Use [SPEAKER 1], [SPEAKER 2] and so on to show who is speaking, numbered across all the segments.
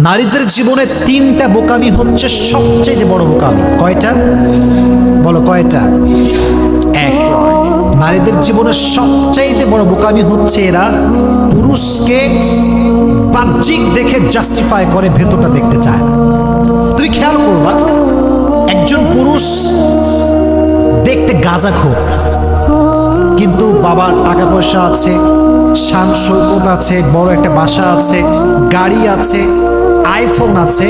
[SPEAKER 1] নারীদের জীবনে তিনটা বোকামি হচ্ছে সবচেয়ে বড় বোকামি। কয়টা বলো, কয়টা? এক, নারীদের জীবনে সবচাইতে বড় বোকামি হচ্ছে এরা পুরুষকে বাহ্যিক দেখে জাস্টিফাই করে, ভেতরটা দেখতে চায় না। তুমি খেয়াল করবা, একজন পুরুষ দেখতে গাঁজাখোর, কিন্তু বাবার টাকা পয়সা আছে, শান শৌকত আছে, বড় একটা বাসা আছে, গাড়ি আছে, আইফোন আছে,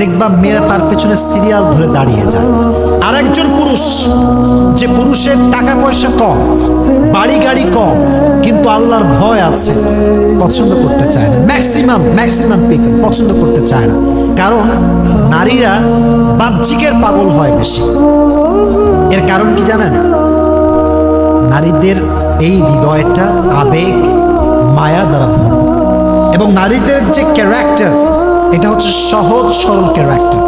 [SPEAKER 1] দেখবা মেয়েরা তার পেছনে সিরিয়াল ধরে দাঁড়িয়ে যায়। আর একজন পুরুষ, যে পুরুষের টাকা পয়সা কম, বাড়ি গাড়ি কম, কিন্তু আল্লাহর ভয় আছে, পছন্দ করতে চায় না। ম্যাক্সিমাম পিপল পছন্দ করতে চায় না, কারণ নারীরা বাহ্যিকের পাগল হয় বেশি। এর কারণ কি জানেন? নারীদের এই হৃদয়টা আবেগ মায়া দ্বারা ভরা, এবং নারীদের যে ক্যারেক্টার, এটা হচ্ছে সহজ সরল ক্যারেক্টার।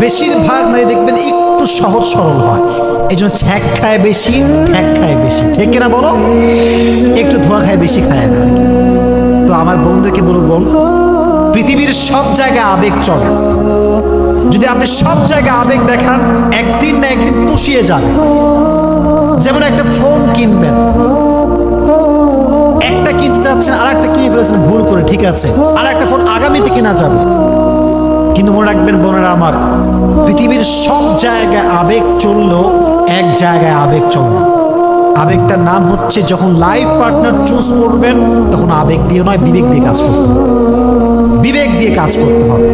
[SPEAKER 1] বেশিরভাগ নারী দেখবেন একটু সহজ সরল হয়, এই জন্য ছ্যাক খায় বেশি, ঠ্যাক খায় বেশি, ঠিক কিনা বলো? একটু ধোয়া খায় বেশি, খায় না। তো আমার বন্ধুকে বলবো, পৃথিবীর সব জায়গায় আবেগ চলে। যদি আপনি সব জায়গায় আবেগ দেখান, একদিন না একদিন পুষিয়ে যাবে। যেমন একটা ফোন কিনবেন, একটা কিনতে চাচ্ছেন, আর একটা কিনে ফেলেছেন ভুল করে, ঠিক আছে, আর একটা ফোন আগামীতে কেনা যাবে। কিন্তু মনে রাখবেন বোনেরা আমার, পৃথিবীর সব জায়গায় আবেগ চললেও এক জায়গায় আবেগ চলবে। আবেগটার নাম হচ্ছে, যখন লাইফ পার্টনার চুজ করবেন, তখন আবেগ দিয়ে নয়, বিবেক দিয়ে কাজ করতে হবে। বিবেক দিয়ে কাজ করতে হবে।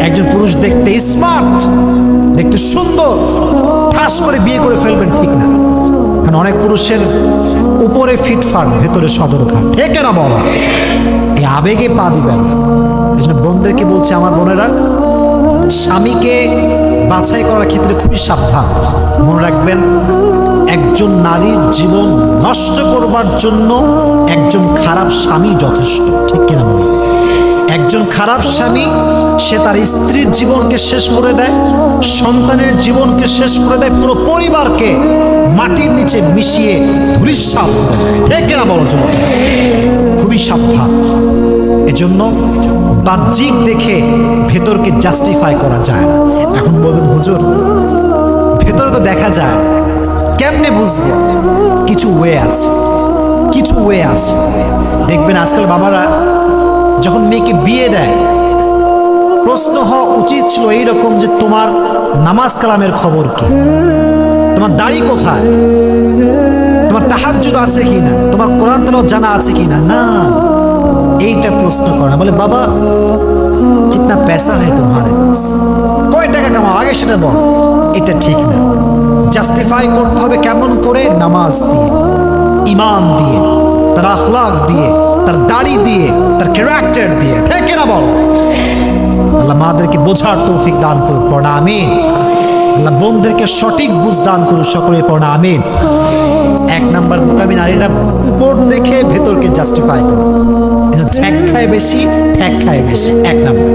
[SPEAKER 1] একজন পুরুষ দেখতে স্মার্ট, দেখতে সুন্দর, ঠাস করে বিয়ে করে ফেলবেন, ঠিক না। কারণ অনেক পুরুষের উপরে ফিটফাট, ভেতরে সদরঘাট, ঠিক না বলো? এই আবেগে পা দিবেন না। এই জন্য বোনদেরকে বলছে, আমার বোনেরা, স্বামীকে বাছাই করার ক্ষেত্রে খুবই সাবধান। মনে রাখবেন, একজন নারীর জীবন নষ্ট করবার জন্য একজন খারাপ স্বামী যথেষ্ট, ঠিক কিনা বলো? একজন খারাপ স্বামী, সে তার স্ত্রীর জীবনকে শেষ করে দেয়, সন্তানের জীবনকে শেষ করে দেয়, পুরো পরিবারকে মাটির নিচে মিশিয়ে ধূলিসাৎ করে দেয়, ঠিক কিনা বলো যুবকেরা? খুবই সাবধান। এজন্য বাহ্যিক দেখে ভেতরকে জাস্টিফাই করা যায় না। এখন বলবেন, হুজুর ভেতরে তো দেখা যায়, কেমনে বুঝবো? কিছু ওয়ে আছে, কিছু ওয়ে আছে। দেখবেন আজকাল বাবারা যখন মেয়েকে বিয়ে দেয়, প্রশ্ন হওয়া উচিত ছিল এইরকম যে, তোমার নামাজ কালামের খবর কি? তোমার দাড়ি কোথায়? তোমার তাহাজ্জুদ আছে কিনা? তোমার কোরআন তেলাওয়াত জানা আছে কিনা? না, এইটা প্রশ্ন করে না। বলে, বাবা কিতনা পয়সা হয় তোমারে, কয় টাকা কামাও, আগে সেটা বল। এটা ঠিক না। জাস্টিফাই করতে হবে কেমন করে? নামাজ দিয়ে, ইমান দিয়ে, তার আখলাক দিয়ে, তার দাড়ি দিয়ে, তার ক্যারেক্টার দিয়ে, ঠিক কিনা বল? আল্লাহ মাদেরকে বোঝার তৌফিক দান করুন, পড়া আমিন। আল্লাহ বোনদেরকে সঠিক বুঝ দান করুন, সকলে পড়া আমিন। এক নাম্বার বোকামি, নারীরা উপর দেখে ভেতরকে জাস্টিফাই করে, ঠ্যাক খায় বেশি, ঠ্যাক খায় বেশি, এক নাম্বার।